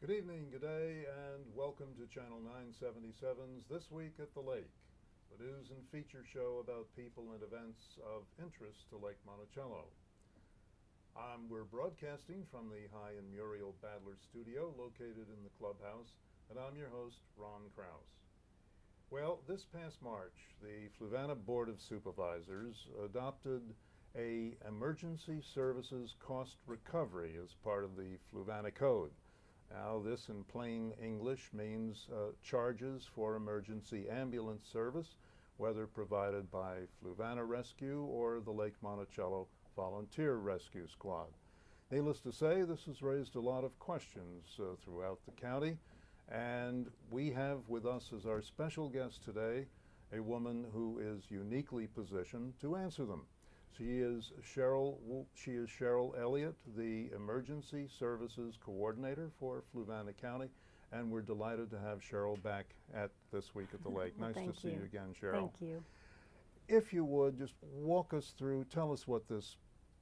Good evening, good day, and welcome to Channel 977's This Week at the Lake, the news and feature show about people and events of interest to Lake Monticello. We're broadcasting from the High and Muriel Badler studio located in the clubhouse, and I'm your host, Ron Krause. Well, this past March, the Fluvanna Board of Supervisors adopted a emergency services cost recovery as part of the Fluvanna Code. Now, this in plain English means charges for emergency ambulance service, whether provided by Fluvanna Rescue or the Lake Monticello Volunteer Rescue Squad. Needless to say, this has raised a lot of questions throughout the county, and we have with us as our special guest today a woman who is uniquely positioned to answer them. She is Cheryl Elliott, the Emergency Services Coordinator for Fluvanna County, and we're delighted to have Cheryl back at This Week at the Lake. Well, nice to see you again, Cheryl. Thank you. If you would, just walk us through, tell us what this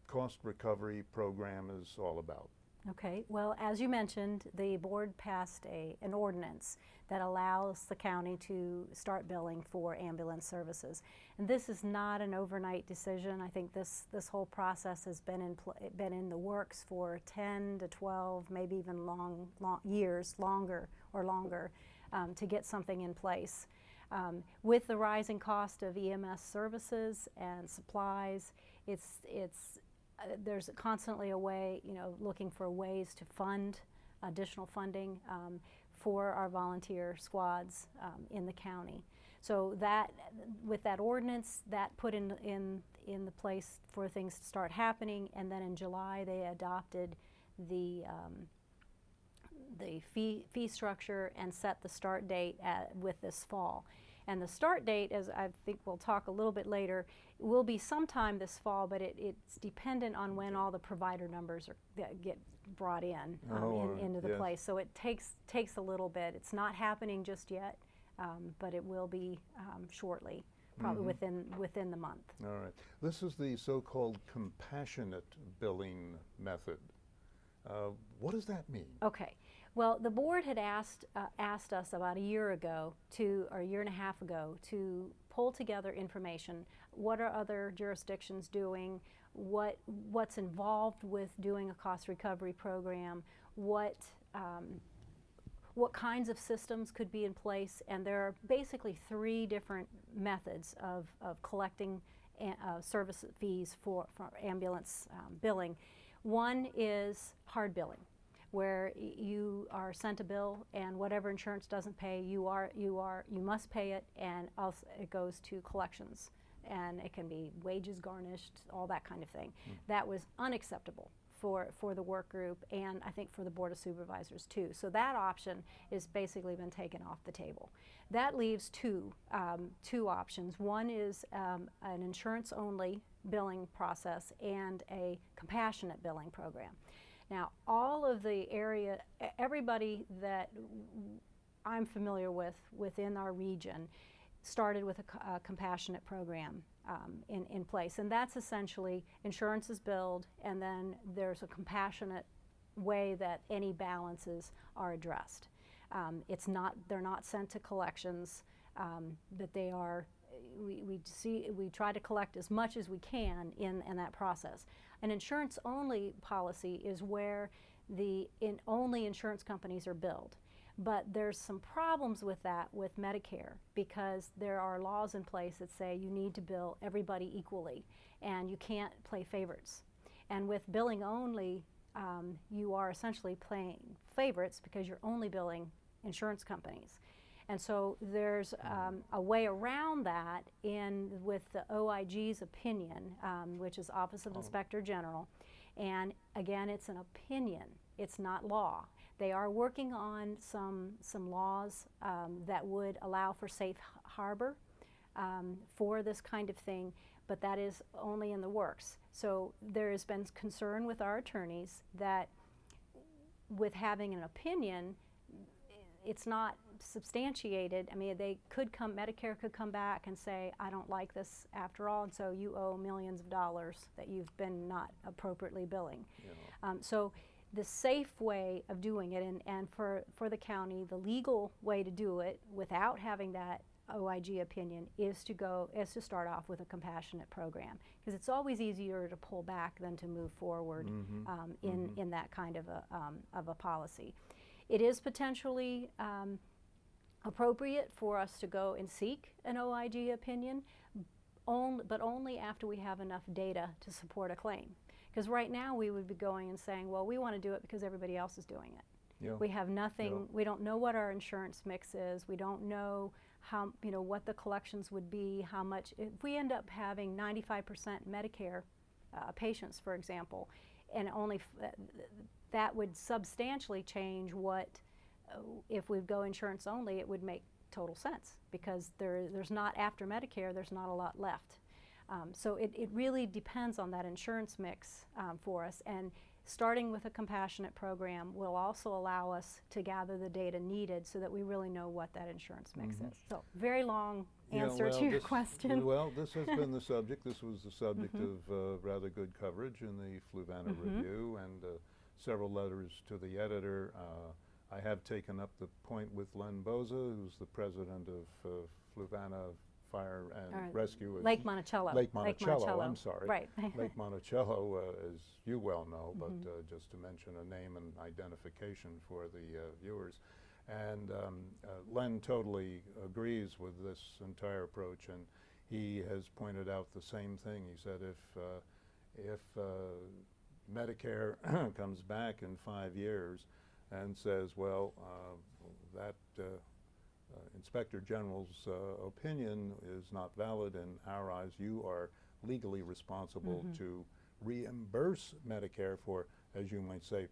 cost recovery program is all about. Okay, well, as you mentioned, the board passed an ordinance that allows the county to start billing for ambulance services. And this is not an overnight decision. I think this whole process has been in the works for 10 to 12, maybe even years, longer, to get something in place. With the rising cost of EMS services and supplies, there's constantly a way, looking for ways to fund additional funding for our volunteer squads in the county. So that, with that ordinance, that put in the place for things to start happening, and then in July they adopted the fee structure and set the start date with this fall. And the start date, as I think we'll talk a little bit later, will be sometime this fall, but it's dependent on when all the provider numbers get brought into the yes. place. So it takes a little bit. It's not happening just yet, but it will be shortly, probably within the month. All right. This is the so-called compassionate billing method. What does that mean? Okay. Well, the board had asked us about a year or a year and a half ago to pull together information. What are other jurisdictions doing? What's involved with doing a cost recovery program? What kinds of systems could be in place? And there are basically three different methods of collecting service fees for ambulance billing. One is hard billing, where you are sent a bill, and whatever insurance doesn't pay, you must pay it, and also it goes to collections, and it can be wages garnished, all that kind of thing. That was unacceptable for the work group, and I think for the Board of Supervisors too. So that option is basically been taken off the table. That leaves two options. One is an insurance-only billing process and a compassionate billing program. Now, everybody that I'm familiar with within our region started with a compassionate program in place, and that's essentially insurance is billed, and then there's a compassionate way that any balances are addressed. They're not sent to collections, but they are. We try to collect as much as we can in that process. An insurance-only policy is where only insurance companies are billed. But there's some problems with that with Medicare, because there are laws in place that say you need to bill everybody equally, and you can't play favorites. And with billing only, you are essentially playing favorites because you're only billing insurance companies. And so there's a way around that with the OIG's opinion, which is Office of Inspector General. And again, it's an opinion. It's not law. They are working on some laws that would allow for safe harbor for this kind of thing, but that is only in the works. So there has been concern with our attorneys that with having an opinion, it's not substantiated. I mean, Medicare could come back and say, I don't like this after all, and so you owe millions of dollars that you've been not appropriately billing. Yeah. So the safe way of doing it, and for the county, the legal way to do it without having that OIG opinion is to start off with a compassionate program, because it's always easier to pull back than to move forward in that kind of a policy. It is potentially appropriate for us to go and seek an OIG opinion, but only after we have enough data to support a claim. Because right now we would be going and saying, well, we want to do it because everybody else is doing it. Yeah. We have nothing, Yeah. we don't know what our insurance mix is, we don't know how, what the collections would be, how much, if we end up having 95% Medicare patients, for example, and only that would substantially change what, if we go insurance only, it would make total sense, because there's not, after Medicare, there's not a lot left. So it really depends on that insurance mix for us, and starting with a compassionate program will also allow us to gather the data needed so that we really know what that insurance mix is. So very long answer to your question. Well, this has been the subject. This was the subject of rather good coverage in the Fluvanna Review, and several letters to the editor. I have taken up the point with Len Boza, who's the president of Fluvanna Fire and Rescue. Lake Monticello. Lake Monticello, I'm sorry. Right. Lake Monticello, as you well know, but just to mention a name and identification for the viewers. And Len totally agrees with this entire approach, and he has pointed out the same thing. He said if Medicare comes back in 5 years and says, well, that Inspector General's opinion is not valid in our eyes, you are legally responsible to reimburse Medicare for, as you might say,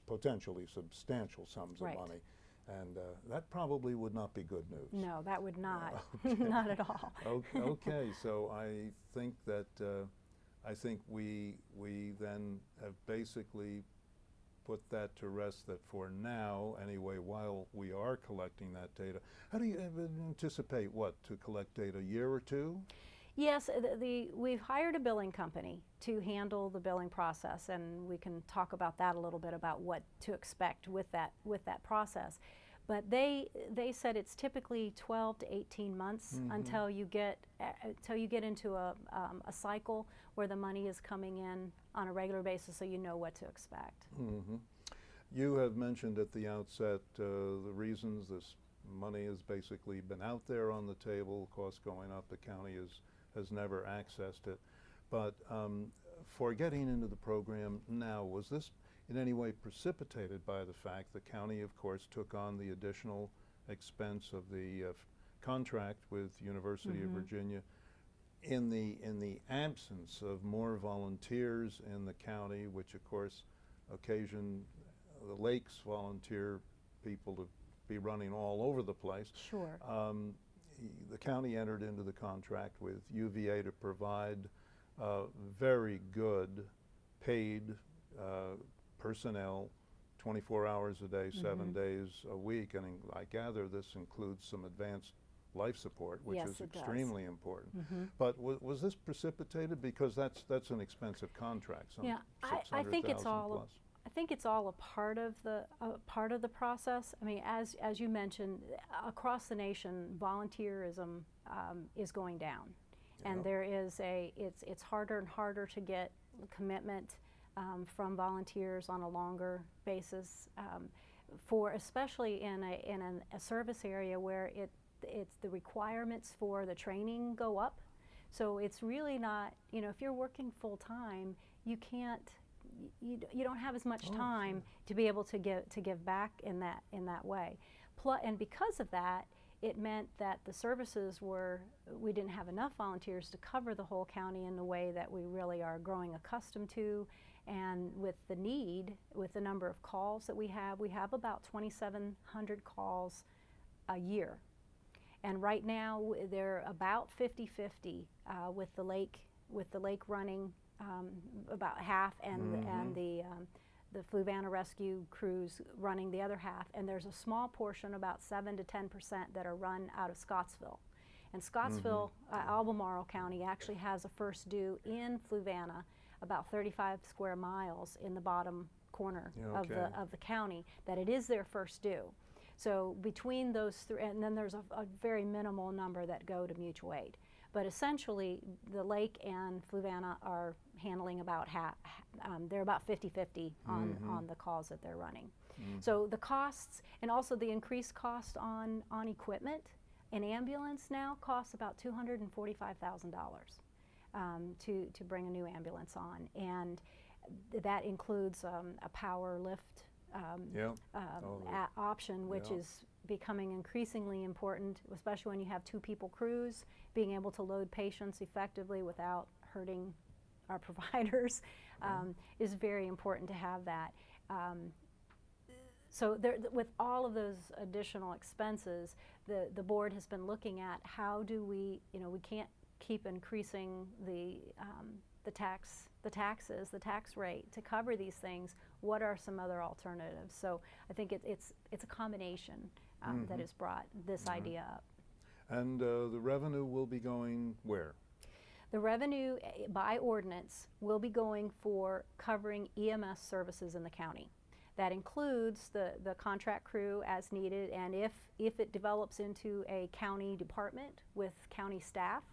potentially substantial sums of money. And that probably would not be good news. No, that would not. Not at all. Okay, so I think that we then have basically put that to rest, that for now, anyway, while we are collecting that data, how do you anticipate to collect data, a year or two? Yes, we've hired a billing company to handle the billing process, and we can talk about that a little bit, about what to expect with that process. But they said it's typically 12 to 18 months until you get into a cycle where the money is coming in on a regular basis, so you know what to expect. You have mentioned at the outset the reasons this money has basically been out there on the table, costs going up, the county has never accessed it. But for getting into the program now, was this in any way precipitated by the fact the county, of course, took on the additional expense of the contract with University of Virginia in the absence of more volunteers in the county, which of course occasioned the Lakes volunteer people to be running all over the place? Sure. The county entered into the contract with UVA to provide very good paid personnel, 24 hours a day, 7 days a week, and I gather this includes some advanced life support, which is extremely important. But was this precipitated, because that's an expensive contract? Yeah, I think it's all. I think it's all a part of the process. I mean, as you mentioned, across the nation, volunteerism is going down, and there is it's harder and harder to get commitment from volunteers on a longer basis, especially in a service area where it's the requirements for the training go up. So it's really not, if you're working full time, you can't. You don't have as much time to be able to give back in that way. And because of that, it meant that the services we didn't have enough volunteers to cover the whole county in the way that we really are growing accustomed to. And with the number of calls that we have about 2,700 calls a year. And right now they're about 50-50 with the lake running about half, and the Fluvanna rescue crews running the other half, and there's a small portion, about 7 to 10%, that are run out of Scottsville. And Scottsville, Albemarle County, actually has a first due in Fluvanna, about 35 square miles in the bottom corner Yeah, okay. of the county, that it is their first due. So between those three, and then there's a very minimal number that go to mutual aid. But essentially, the lake and Fluvanna are handling about half, they're about 50-50 on the calls that they're running. So the costs, and also the increased cost on equipment, an ambulance now costs about $245,000 to bring a new ambulance on. And that includes a power lift option, which is becoming increasingly important, especially when you have two-people crews. Being able to load patients effectively without hurting our providers is very important to have that. So there, with all of those additional expenses, the board has been looking at how do we, we can't keep increasing the tax rate to cover these things. What are some other alternatives? So I think it's a combination that has brought this idea up. And the revenue will be going where? The revenue by ordinance will be going for covering EMS services in the county. That includes the contract crew as needed, and if it develops into a county department with county staff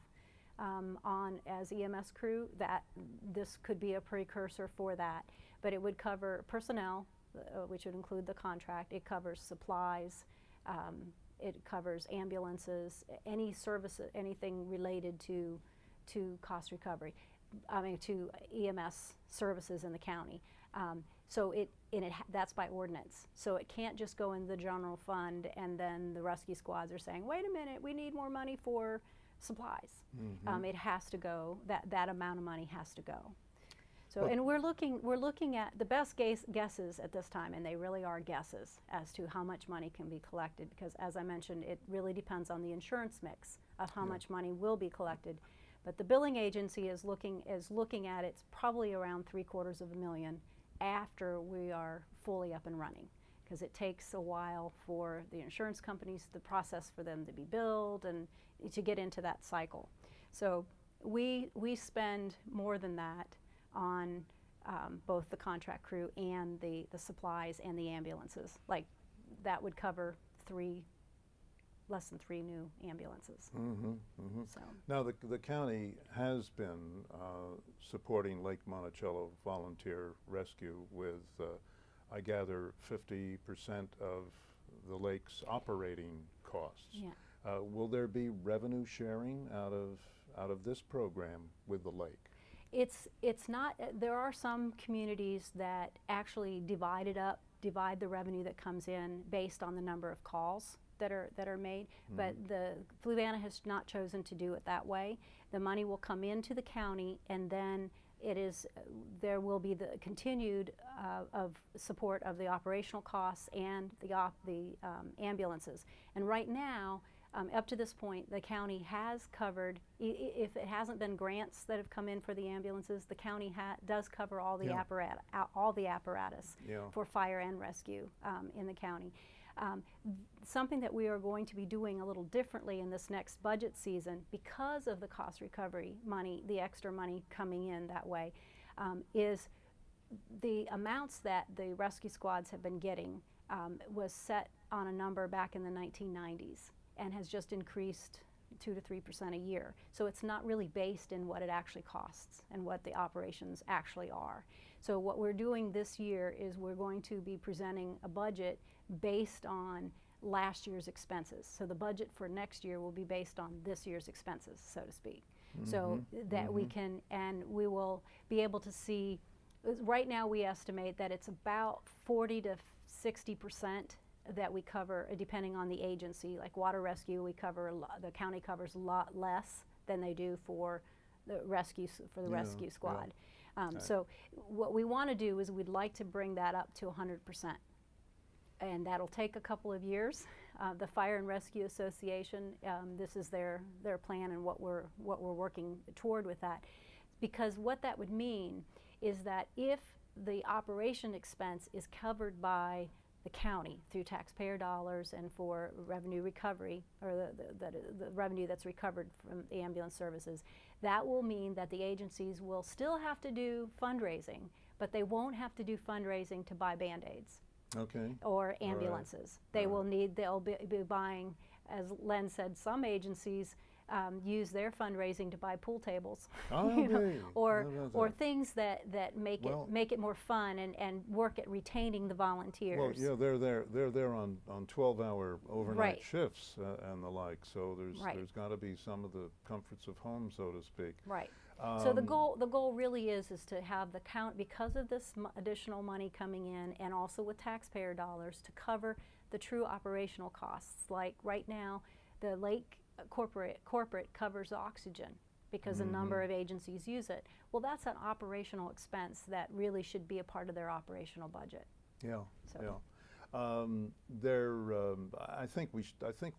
on as EMS crew, that this could be a precursor for that. But it would cover personnel, which would include the contract. It covers supplies. It covers ambulances, any service, anything related to cost recovery. To EMS services in the county. So that's by ordinance. So it can't just go in the general fund and then the rescue squads are saying, wait a minute, we need more money for supplies. It has to go, that amount of money has to go. So, and we're looking at the best guesses at this time, and they really are guesses as to how much money can be collected, because as I mentioned, it really depends on the insurance mix of how much money will be collected. But the billing agency is looking at it's probably around $750,000 after we are fully up and running, because it takes a while for the insurance companies, the process for them to be billed and to get into that cycle. So we spend more than that on both the contract crew and the supplies and the ambulances. Like that would cover less than 3 new ambulances. So. Now the county has been supporting Lake Monticello Volunteer Rescue with, I gather, 50% of the lake's operating costs. Yeah. Will there be revenue sharing out of this program with the lake? It's not. There are some communities that actually divide the revenue that comes in based on the number of calls that are made, but the Fluvanna has not chosen to do it that way. The money will come into the county, and then there will be the continued of support of the operational costs and the ambulances. And right now, up to this point, the county has covered, if it hasn't been grants that have come in for the ambulances, the county does cover all the apparatus for fire and rescue in the county. Something that we are going to be doing a little differently in this next budget season, because of the cost recovery money, the extra money coming in that way, is the amounts that the rescue squads have been getting was set on a number back in the 1990s and has just increased 2 to 3% a year. So it's not really based in what it actually costs and what the operations actually are. So what we're doing this year is we're going to be presenting a budget based on last year's expenses. So the budget for next year will be based on this year's expenses, so to speak. So that we can, and we will be able to see, right now we estimate that it's about 40 to 60% that we cover, depending on the agency. Like water rescue, the county covers a lot less than they do for the rescue squad. So what we want to do is we'd like to bring that up to 100%. And that'll take a couple of years. The Fire and Rescue Association, this is their plan and what we're working toward with that. Because what that would mean is that if the operation expense is covered by the county through taxpayer dollars and for revenue recovery, or the revenue that's recovered from the ambulance services, that will mean that the agencies will still have to do fundraising, but they won't have to do fundraising to buy Band-Aids Okay. or All right. ambulances. They All will right. need, they'll be buying, as Len said, some agencies use their fundraising to buy pool tables, you know, Okay. or How about or that? things that make Well- it more fun and work at retaining the volunteers. Well, yeah, they're there on 12-hour overnight Right. shifts and the like. So Right. there's got to be some of the comforts of home, so to speak. Right. So the Um, goal really is to have the count, because of this additional money coming in, and also with taxpayer dollars, to cover the true operational costs. Like right now, the lake corporate covers oxygen because a number of agencies use it. Well, that's an operational expense that really should be a part of their operational budget. Yeah. So- Yeah. I think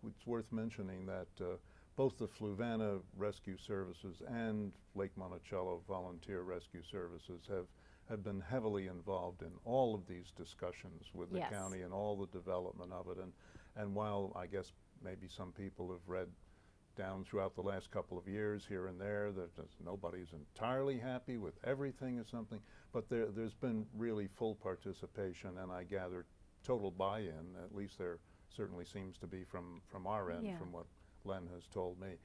it's worth mentioning that both the Fluvanna Rescue Services and Lake Monticello Volunteer Rescue Services have been heavily involved in all of these discussions with the Yes. county and all the development of it. And while I guess maybe some people have read down throughout the last couple of years here and there that nobody's entirely happy with everything or something, but there's been really full participation, and I gather total buy-in. At least there certainly seems to be from our end, Yeah. from what Len has told me.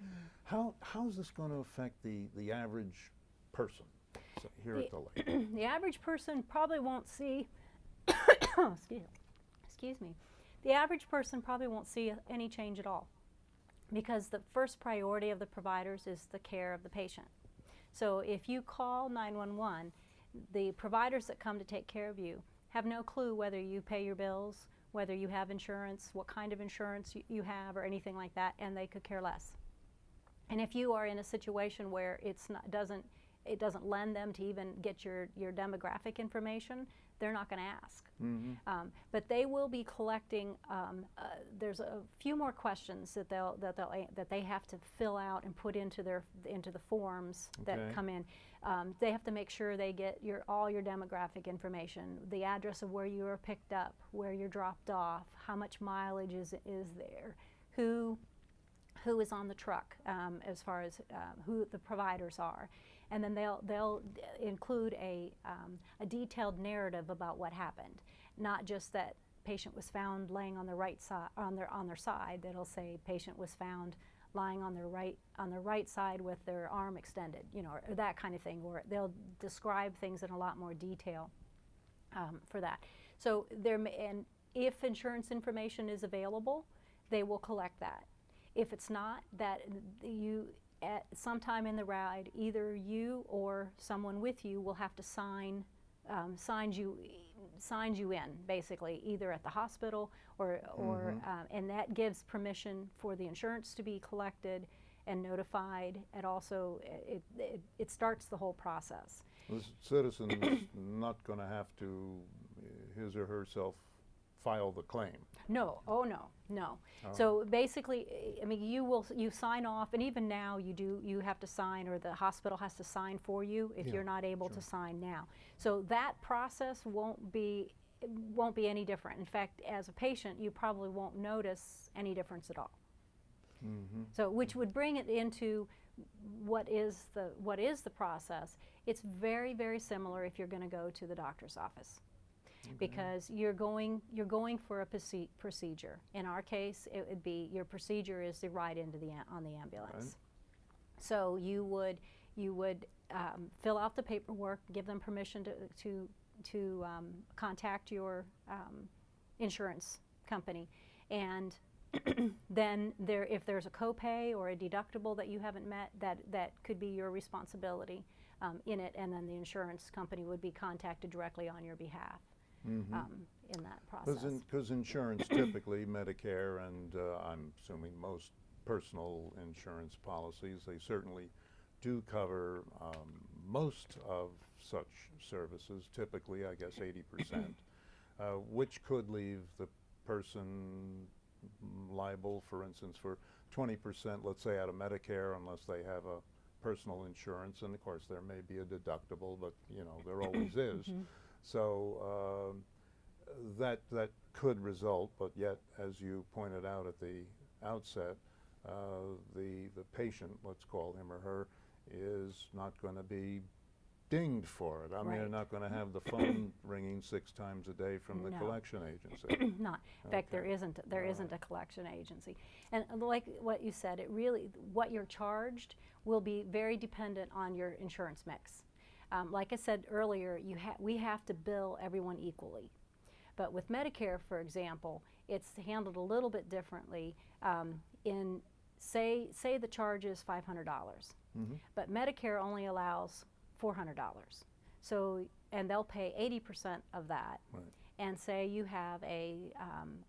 How's this going to affect the average person here at the lake? The average person probably won't see, excuse me, the average person probably won't see any change at all, because the first priority of the providers is the care of the patient. So if you call 911, the providers that come to take care of you have no clue whether you pay your bills, whether you have insurance, what kind of insurance you have, or anything like that, and they could care less. And if you are in a situation where it doesn't lend them to even get your demographic information, they're not going to ask. But they will be collecting. There's a few more questions that they have to fill out and put into the forms that Okay. come in. They have to make sure they get all your demographic information, the address of where you were picked up, where you're dropped off, how much mileage is there, who is on the truck, as far as who the providers are. And then they'll include a detailed narrative about what happened, not just that patient was found laying on the right side on their side. That'll say patient was found lying on their right side with their arm extended, you know, or that kind of thing. Or they'll describe things in a lot more detail for that. So and if insurance information is available, they will collect that. If it's not, that at sometime in the ride, either you or someone with you will have to signs you in, basically, either at the hospital or and that gives permission for the insurance to be collected and notified, and also it starts the whole process. The citizen is not going to have to his or herself file the claim. No, oh no. Oh. So basically, I mean, you sign off, and even now you have to sign, or the hospital has to sign for you if Yeah, you're not able sure. to sign now. So that process won't be any different. In fact, as a patient, you probably won't notice any difference at all. So, which would bring it into what is the process. It's very, very similar if you're going to go to the doctor's office. Because you're going for a procedure. In our case, it would be your procedure is to ride into on the ambulance. Right. So you would fill out the paperwork, give them permission to contact your insurance company, and then if there's a copay or a deductible that you haven't met, that could be your responsibility in it, and then the insurance company would be contacted directly on your behalf. In that process. Because insurance, typically Medicare and I'm assuming most personal insurance policies, they certainly do cover most of such services, typically I guess 80%, which could leave the person liable, for instance, for 20%, let's say, out of Medicare, unless they have a personal insurance, and of course there may be a deductible, but you know, there always is. So that could result, but yet, as you pointed out at the outset, the patient, let's call him or her, is not going to be dinged for it. I mean, Right. they're not going to have the phone ringing 6 times a day from the No. collection agency. Not. In fact, there Okay. isn't Right. a collection agency. And like what you said, it really, what you're charged will be very dependent on your insurance mix. Like I said earlier, we have to bill everyone equally. But with Medicare, for example, it's handled a little bit differently. Say the charge is $500, but Medicare only allows $400. So, and they'll pay 80% of that. Right. And say you have a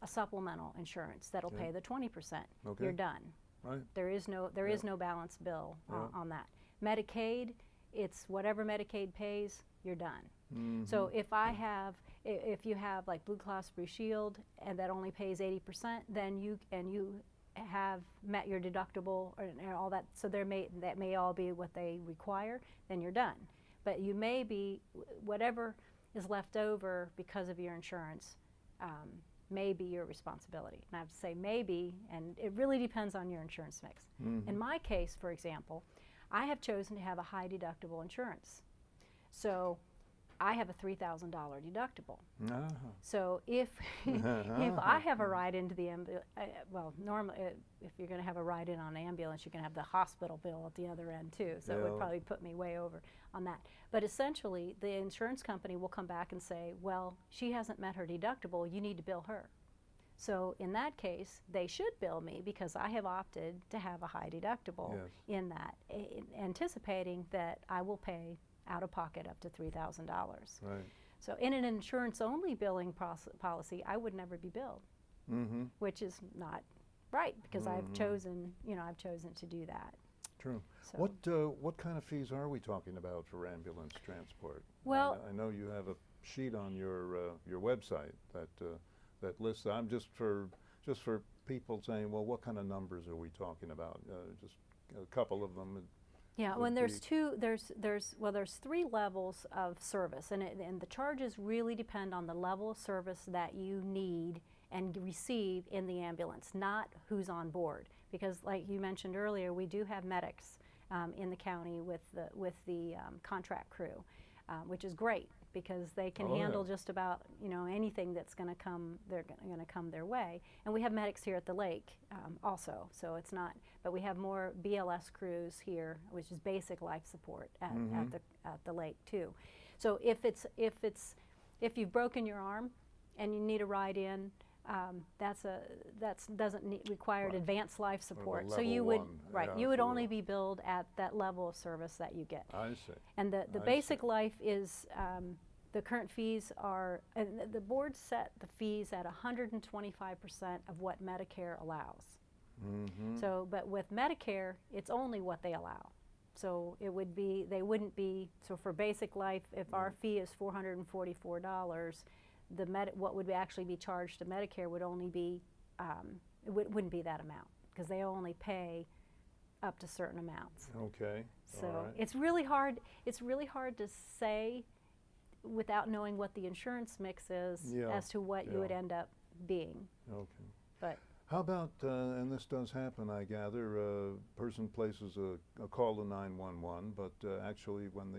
supplemental insurance that'll Yeah. pay the 20%. Okay. You're done. Right. There is no balance bill Yeah. on that. Medicaid, it's whatever Medicaid pays, you're done. Mhm. So if you have like Blue Cross Blue Shield and that only pays 80%, then you have met your deductible and all that, so that may all be what they require, then you're done. But you may be, whatever is left over because of your insurance, may be your responsibility. And I have to say maybe, and it really depends on your insurance mix. In my case, for example, I have chosen to have a high deductible insurance. So I have a $3,000 deductible. Ah. So if I have a ride into the ambulance, well, normally if you're going to have a ride in on an ambulance, you're going to have the hospital bill at the other end too. So it would Yeah. probably put me way over on that. But essentially, the insurance company will come back and say, well, she hasn't met her deductible, you need to bill her. So in that case, they should bill me because I have opted to have a high deductible Yes. in that, anticipating that I will pay out of pocket up to $3,000. Right. So in an insurance-only billing policy, I would never be billed, which is not right because I've chosen to do that. True. So What kind of fees are we talking about for ambulance transport? Well- I know you have a sheet on your website that lists. I'm just for people saying, well, what kind of numbers are we talking about? Just a couple of them. yeah, would when there's be- there's 3 levels of service, and the charges really depend on the level of service that you need and receive in the ambulance, not who's on board. Because, like you mentioned earlier, we do have medics in the county with the contract crew, which is great because they can Oh, yeah. handle just about anything that's going to come. They're going to come their way, and we have medics here at the lake also. So it's not, but we have more BLS crews here, which is basic life support at the lake too. So if you've broken your arm and you need a ride in, that doesn't require Right. advanced life support. So level you would one, right. yeah, You if would you only will. be billed at that level of service that you get. I see. And the I basic see. life is the current fees are, and the board set the fees at 125% of what Medicare allows. So, but with Medicare, it's only what they allow. So it would be, they wouldn't be, so for basic life, if our fee is $444, what would actually be charged to Medicare would only be, wouldn't be that amount because they only pay up to certain amounts. Okay. So All right. it's really hard to say without knowing what the insurance mix is Yeah, as to what you would yeah. end up being. Okay. But How about, and this does happen, I gather, a person places a call to 911, but actually when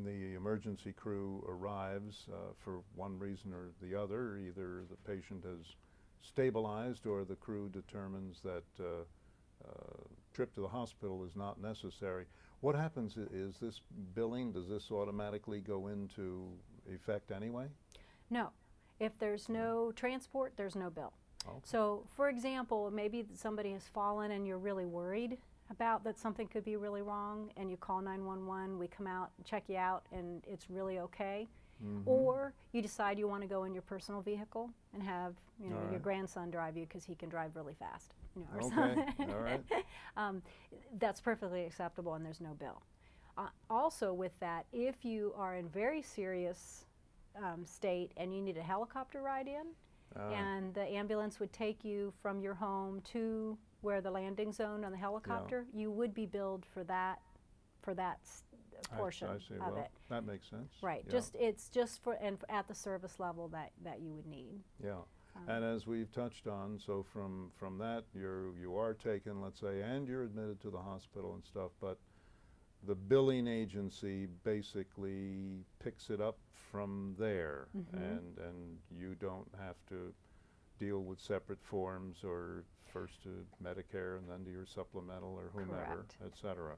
the emergency crew arrives, for one reason or the other, either the patient has stabilized or the crew determines that trip to the hospital is not necessary. What happens is this billing, does this automatically go into effect anyway? no, if there's no transport, there's no bill. Okay. So, for example, maybe somebody has fallen and you're really worried about that something could be really wrong, and you call 911, we come out, check you out, and it's really okay. Or you decide you want to go in your personal vehicle and have All your right. grandson drive you because he can drive really fast. Or Okay, something. all right. That's perfectly acceptable, and there's no bill. Also, with that, if you are in very serious state and you need a helicopter ride in, and the ambulance would take you from your home to where the landing zone on the helicopter, you would be billed for that portion I see. of Well, it. that makes sense. Right. Yeah. It's just for and at the service level that you would need. Yeah. And as we've touched on, so from that you are taken, let's say, and you're admitted to the hospital and stuff, but the billing agency basically picks it up from there, and you don't have to deal with separate forms or first to Medicare and then to your supplemental or whomever, Correct. et cetera.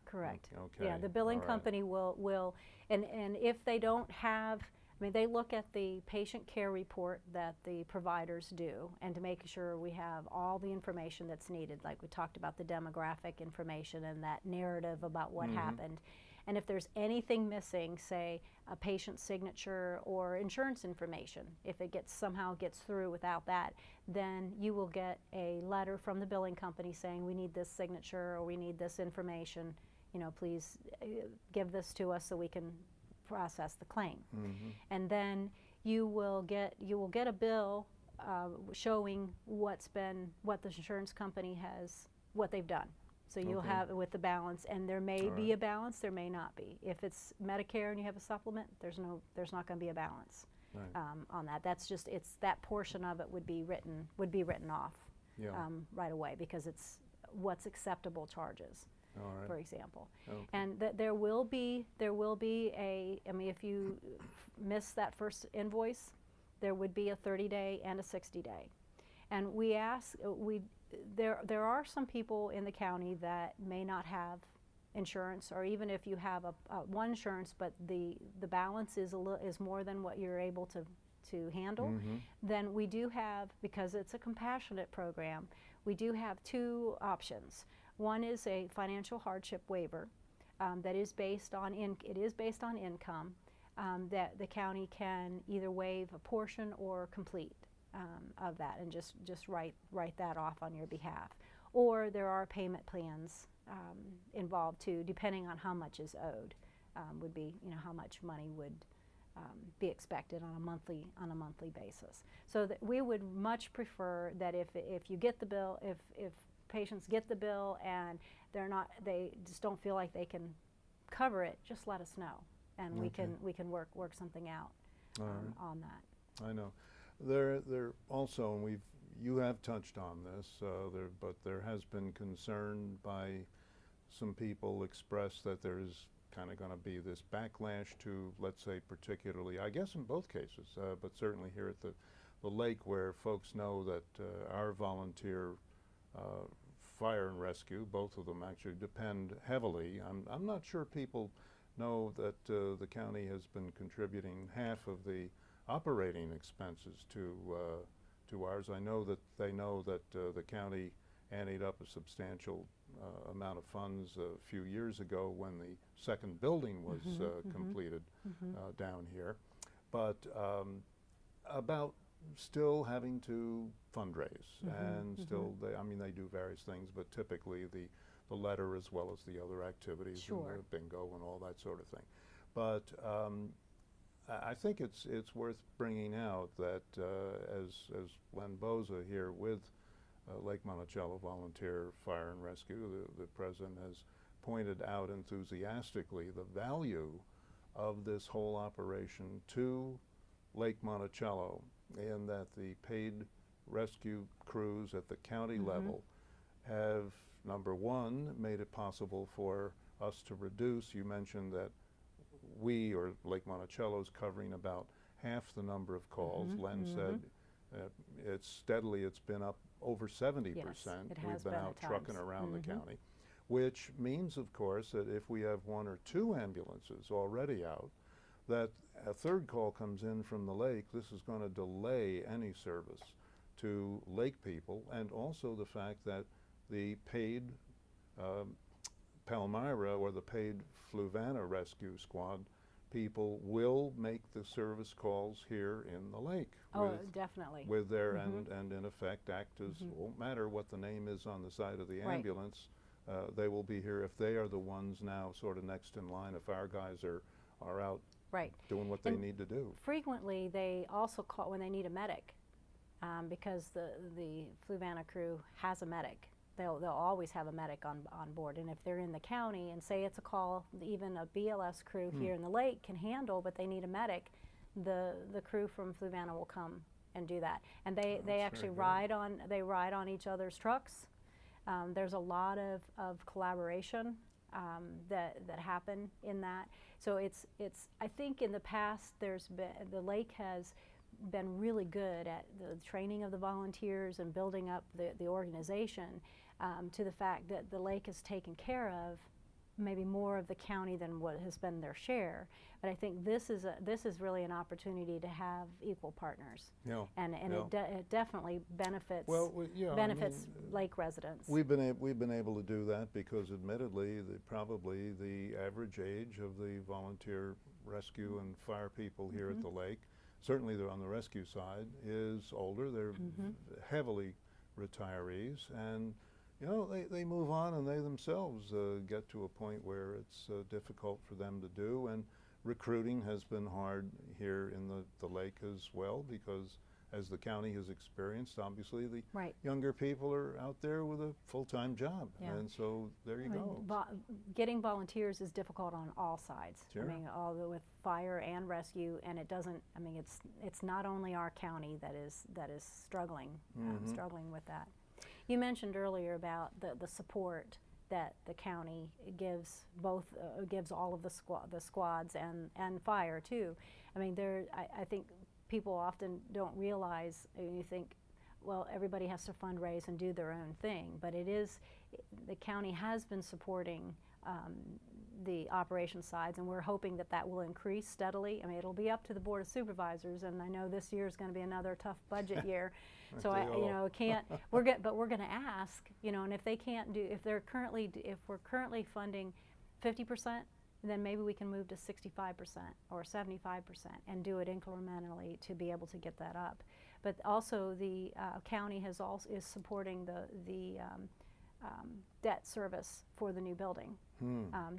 Correct. Okay. Yeah, the billing All right. company will, and if they don't have, I mean, they look at the patient care report that the providers do, and to make sure we have all the information that's needed, like we talked about the demographic information and that narrative about what happened. And if there's anything missing, say a patient signature or insurance information, if it somehow gets through without that, then you will get a letter from the billing company saying we need this signature or we need this information, you know, please give this to us so we can process the claim. And then you will get a bill showing what the insurance company has, what they've done. So you'll have it with the balance, and there may be a balance, there may not be. If it's Medicare and you have a supplement, there's not going to be a balance on that. That's just, it's that portion of it would be written off right away, because it's what's acceptable charges. For example, and there will be a, I mean, if you miss that first invoice, there would be a 30-day and a 60-day. And we ask, there are some people in the county that may not have insurance, or even if you have one insurance, but the balance is more than what you're able to handle, then we do have, because it's a compassionate program, we do have two options. One is a financial hardship waiver that is based on income, that the county can either waive a portion or complete of that, and just write that off on your behalf. Or there are payment plans involved too, depending on how much is owed. Would be, you know, how much money would be expected on a monthly basis. So that we would much prefer that if you get the bill, if patients get the bill and they just don't feel like they can cover it, just let us know, and we can work something out on that. I know. There also, and you have touched on this, but there has been concern by some people expressed that there's kind of going to be this backlash to, let's say, particularly, I guess in both cases, but certainly here at the lake, where folks know that our volunteer fire and rescue, both of them actually depend heavily. I'm not sure people know that the county has been contributing half of the operating expenses to ours. I know that they know that the county anteed up a substantial amount of funds a few years ago when the second building was completed down here, but about still having to fundraise, and still they do various things, but typically the letter as well as the other activities, and the bingo and all that sort of thing. But I think it's worth bringing out that as Len Boza here with Lake Monticello Volunteer Fire and Rescue, the president has pointed out enthusiastically the value of this whole operation to Lake Monticello, in that the paid rescue crews at the county level have, number one, made it possible for us to reduce. You mentioned that we, or Lake Monticello, is covering about half the number of calls. Len said it's been up over 70%. Yes, it has We've been out trucking around the county, which means, of course, that if we have one or two ambulances already out, that a third call comes in from the lake, this is going to delay any service to lake people, and also the fact that the paid Palmyra or the paid Fluvanna rescue squad people will make the service calls here in the lake. Definitely. With their, and in effect act as, won't matter what the name is on the side of the ambulance, they will be here if they are the ones now sort of next in line, if our guys are out doing what they need to do. Frequently they also call when they need a medic, because the Fluvanna crew has a medic. They'll always have a medic on board, and if they're in the county and say it's a call even a BLS crew here in the lake can handle, but they need a medic, the crew from Fluvanna will come and do that. And they actually ride on each other's trucks. There's a lot of collaboration that happen in that. So it's I think in the past the lake has been really good at the training of the volunteers and building up the organization to the fact that the lake is taken care of maybe more of the county than what has been their share. But I think this is really an opportunity to have equal partners. Yeah. And yeah. it definitely benefits yeah, benefits I mean, lake residents. we've been able to do that because, admittedly, probably the average age of the volunteer rescue and fire people here at the lake, certainly they're on the rescue side, is older. They're heavily retirees, and you know, they move on and they themselves get to a point where it's difficult for them to do, and recruiting has been hard here in the lake as well, because as the county has experienced, obviously the younger people are out there with a full-time job, and so there you go. Getting volunteers is difficult on all sides. Sure. I mean, with fire and rescue, and it doesn't. I mean, it's not only our county that is struggling struggling with that. You mentioned earlier about the support that the county gives gives all of the squads and fire too. I mean, I think people often don't realize, you think, well, everybody has to fundraise and do their own thing, but the county has been supporting the operation sides, and we're hoping that will increase steadily. I mean, it'll be up to the Board of Supervisors, and I know this year is going to be another tough budget year. So we're going to ask, and if they can't do, if we're currently funding 50%, then maybe we can move to 65% or 75% and do it incrementally to be able to get that up. But also the county is supporting the debt service for the new building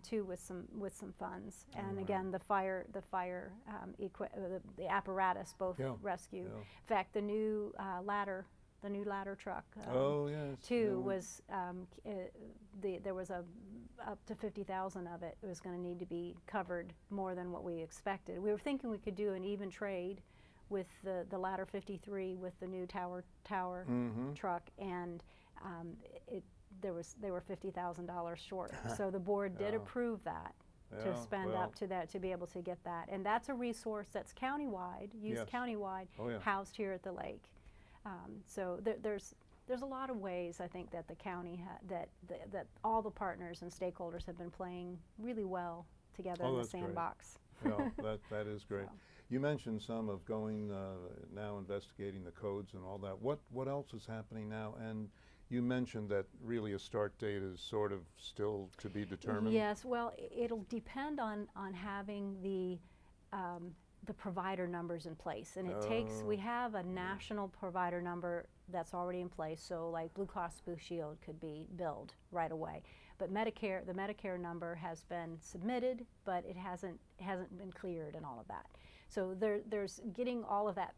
too, with some funds. And again, the apparatus, both rescue. In fact, the new ladder truck too was there was up to 50,000 of it was going to need to be covered more than what we expected. We were thinking we could do an even trade with the ladder 53 with the new tower truck, and they were $50,000 short. So the board did approve that, to spend up to that to be able to get that, and that's a resource that's countywide, used countywide, housed here at the lake. So there's a lot of ways, I think, that the county that all the partners and stakeholders have been playing really well together in the sandbox. That is great. So. You mentioned some of going now investigating the codes and all that. What else is happening now? And you mentioned that really a start date is sort of still to be determined. Yes, well, it'll depend on having the provider numbers in place, and we have a national provider number that's already in place, so like Blue Cross Blue Shield could be billed right away. But the Medicare number has been submitted, but it hasn't been cleared and all of that. So there's getting all of that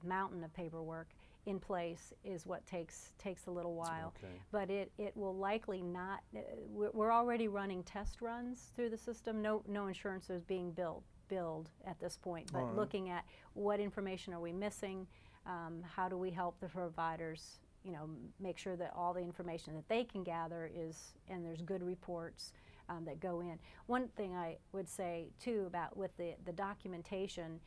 mountain of paperwork in place is what takes a little while. But it will likely not. We're already running test runs through the system. No insurance is being billed at this point, but looking at what information are we missing, how do we help the providers, make sure that all the information that they can gather and there's good reports that go in. One thing I would say too about with the documentation,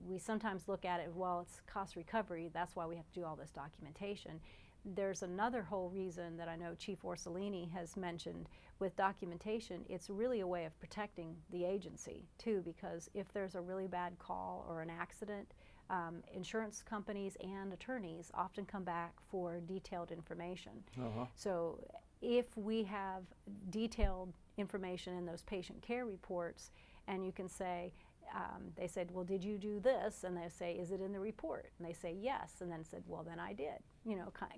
we sometimes look at it, well, it's cost recovery, that's why we have to do all this documentation. There's another whole reason that I know Chief Orsolini has mentioned with documentation. It's really a way of protecting the agency too, because if there's a really bad call or an accident, insurance companies and attorneys often come back for detailed information. So if we have detailed information in those patient care reports, and you can say, they said, well, did you do this? And they say, is it in the report? And they say, yes. And then said, well, then I did,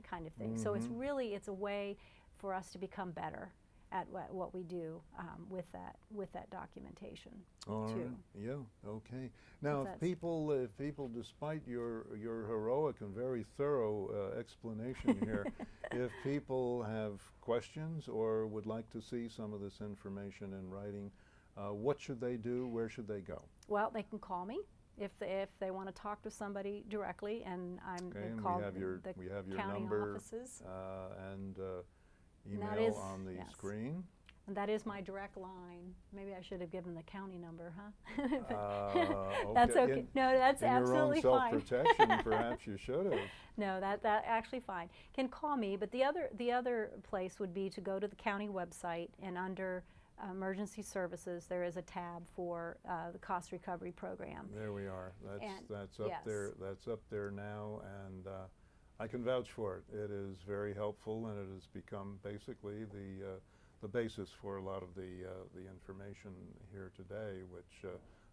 kind of thing. So it's a way for us to become better at what we do with that documentation too. Yeah. Okay. Now, if people, despite your heroic and very thorough explanation here, if people have questions or would like to see some of this information in writing, what should they do? Where should they go? Well, they can call me if they want to talk to somebody directly, and call we have your county number offices and email on the screen. And that is my direct line. Maybe I should have given the county number, huh? But Okay. that's okay. No, that's absolutely in your own fine. self-protection, perhaps you should have. No, that actually fine. Can call me, but the other place would be to go to the county website, and under emergency services there is a tab for the cost recovery program. There we are. That's up yes. there. That's up there now, and I can vouch for it. It is very helpful, and it has become basically the basis for a lot of the information here today, which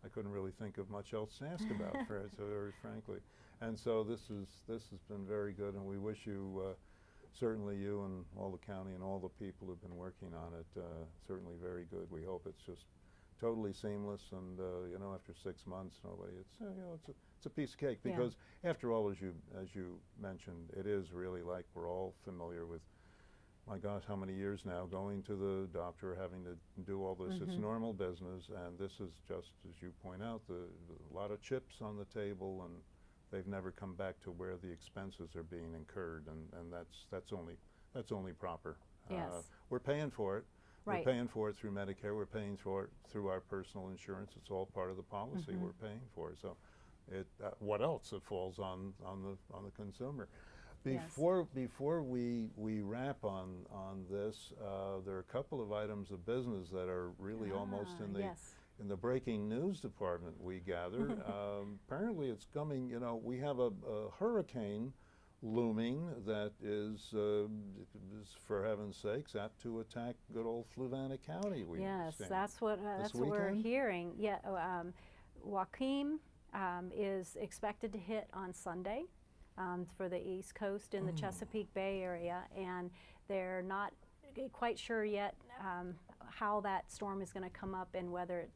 I couldn't really think of much else to ask about, very frankly. And so this has been very good, and we wish you, certainly you and all the county and all the people who've been working on it, certainly very good. We hope it's just totally seamless, and you know, after 6 months, it's a piece of cake, because after all, as you mentioned, it is really like we're all familiar with. My gosh, how many years now going to the doctor, having to do all this. It's normal business, and this is just, as you point out, a lot of chips on the table, and they've never come back to where the expenses are being incurred, and that's only proper. Yes. We're paying for it. Right. We're paying for it through Medicare. We're paying for it through our personal insurance. It's all part of the policy we're paying for. So, what else? It falls on the consumer. Before we wrap on this, there are a couple of items of business that are really almost in the breaking news department, we gather. Apparently it's coming, you know, we have a hurricane looming that is for heaven's sakes, apt to attack good old Fluvanna County, we understand. That's what we're hearing. Yeah, Joaquin is expected to hit on Sunday. For the East Coast in the Chesapeake Bay area, and they're not quite sure yet how that storm is going to come up, and whether it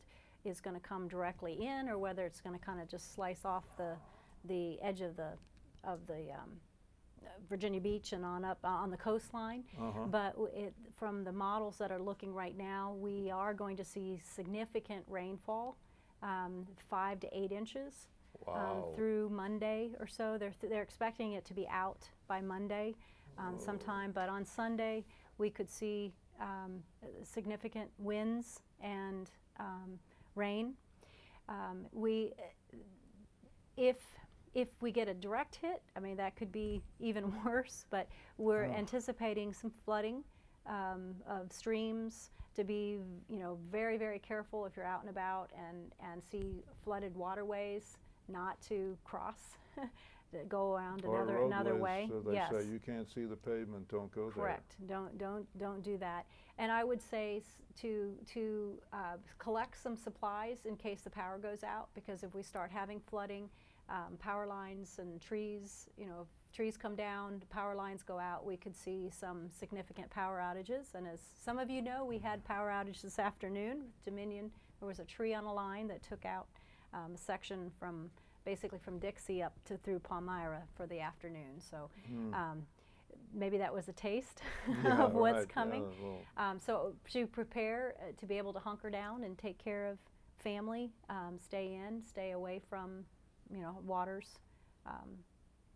is going to come directly in, or whether it's going to kind of just slice off the edge of the Virginia Beach and on up on the coastline. But from the models that are looking right now, we are going to see significant rainfall, 5 to 8 inches. Wow. Through Monday or so. They're expecting it to be out by Monday sometime, but on Sunday we could see significant winds and rain. If we get a direct hit, I mean, that could be even worse, but we're anticipating some flooding of streams, to be, you know, very, very careful if you're out and about and see flooded waterways, not to cross, to go around another way. So they say you can't see the pavement, don't go there. Correct. Don't do that. And I would say to collect some supplies in case the power goes out, because if we start having flooding, power lines and trees, you know, if trees come down, power lines go out, we could see some significant power outages. And as some of you know, we had power outage this afternoon with Dominion. There was a tree on a line that took out a section basically from Dixie up to through Palmyra for the afternoon. So maybe that was a taste of what's coming. So to prepare to be able to hunker down and take care of family, stay away from, you know, waters.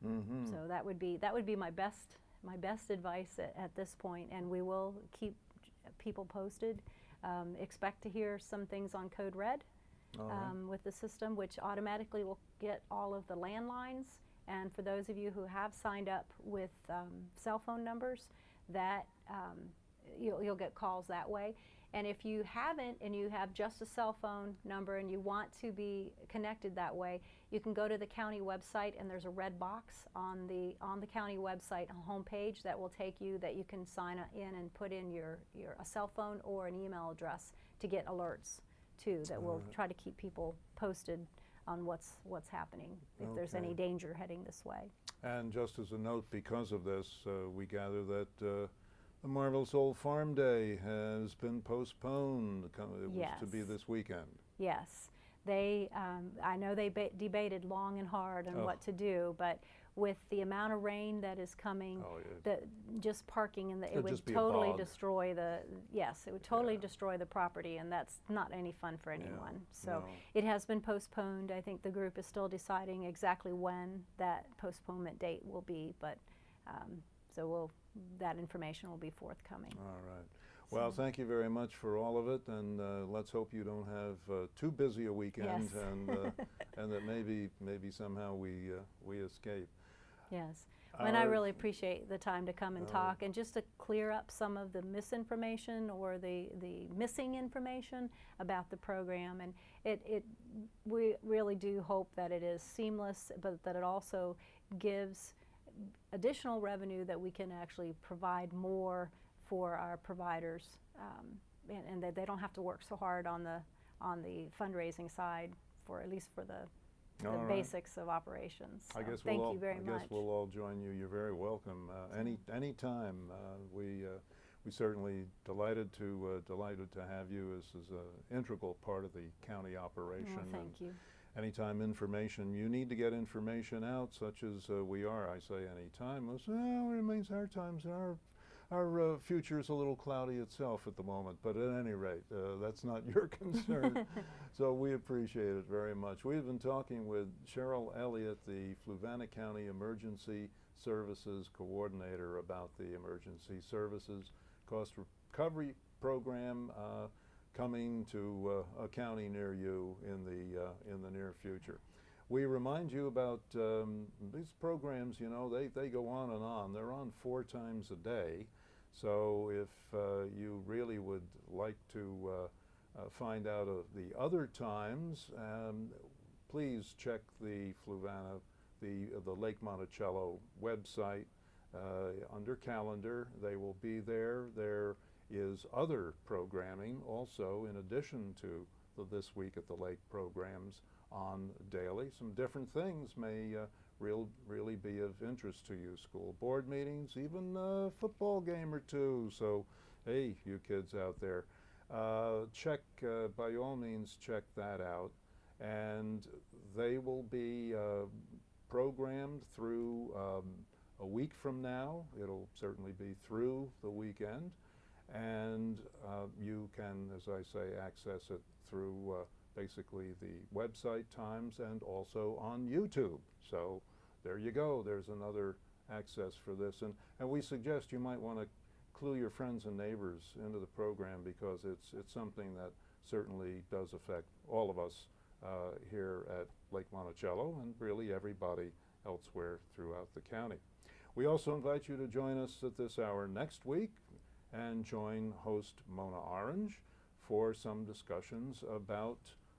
So that would be my best advice at this point, and we will keep people posted. Expect to hear some things on Code Red with the system, which automatically will get all of the landlines. And for those of you who have signed up with cell phone numbers, that you'll get calls that way. And if you haven't, and you have just a cell phone number and you want to be connected that way, you can go to the county website, and there's a red box on the county website homepage that will take you, that you can sign in and put in a cell phone or an email address to get alerts too, that will try to keep people posted on what's happening, if there's any danger heading this way. And just as a note, because of this, we gather that the Marvelous Old Farm Day has been postponed. It was to be this weekend. Yes. I know they debated long and hard on what to do, but with the amount of rain that is coming, just parking it would totally destroy destroy the property, and that's not any fun for anyone. So it has been postponed. I think the group is still deciding exactly when that postponement date will be, but so that information will be forthcoming. All right. Well, So- thank you very much for all of it, and let's hope you don't have too busy a weekend, Yes. and that maybe somehow we escape. Yes. And I Our- really appreciate the time to come and Oh. talk and just to clear up some of the misinformation or the missing information about the program. And we really do hope that it is seamless, but that it also gives additional revenue that we can actually provide more for our providers, and that they don't have to work so hard on the fundraising side, for at least for the All right. basics of operations. I So guess thank we'll all, you very I much. guess we'll all join you. You're very welcome. Any time. We certainly delighted to have you as an integral part of the county operation. Well, thank you. Anytime information, you need to get information out, such as we are. I say anytime. Well, it remains our times. Our future is a little cloudy itself at the moment, but at any rate, that's not your concern. So we appreciate it very much. We've been talking with Cheryl Elliott, the Fluvanna County Emergency Services Coordinator, about the Emergency Services Cost Recovery Program coming to a county near you in the near future. We remind you about these programs. You know, they go on and on. They're on 4 times a day. So if you really would like to find out of the other times, please check the Fluvanna, the Lake Monticello website under calendar. They will be there. There is other programming also in addition to the This Week at the Lake programs on daily. Some different things may really be of interest to you. School board meetings, even a football game or two. So, hey, you kids out there, check, by all means, check that out. And they will be programmed through a week from now. It'll certainly be through the weekend. And you can, as I say, access it through basically the website times and also on YouTube. So there you go. There's another access for this. And we suggest you might want to clue your friends and neighbors into the program, because it's something that certainly does affect all of us here at Lake Monticello and really everybody elsewhere throughout the county. We also invite you to join us at this hour next week and join host Mona Orange for some discussions about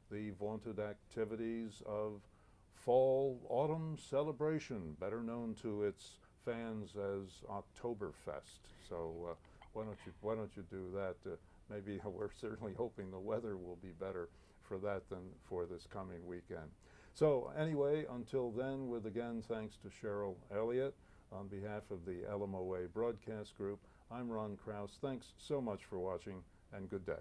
the vaunted activities of Fall Autumn Celebration, better known to its fans as Oktoberfest. So why don't you do that? Maybe we're certainly hoping the weather will be better for that than for this coming weekend. So anyway, until then, with again thanks to Cheryl Elliott on behalf of the LMOA Broadcast Group, I'm Ron Kraus. Thanks so much for watching, and good day.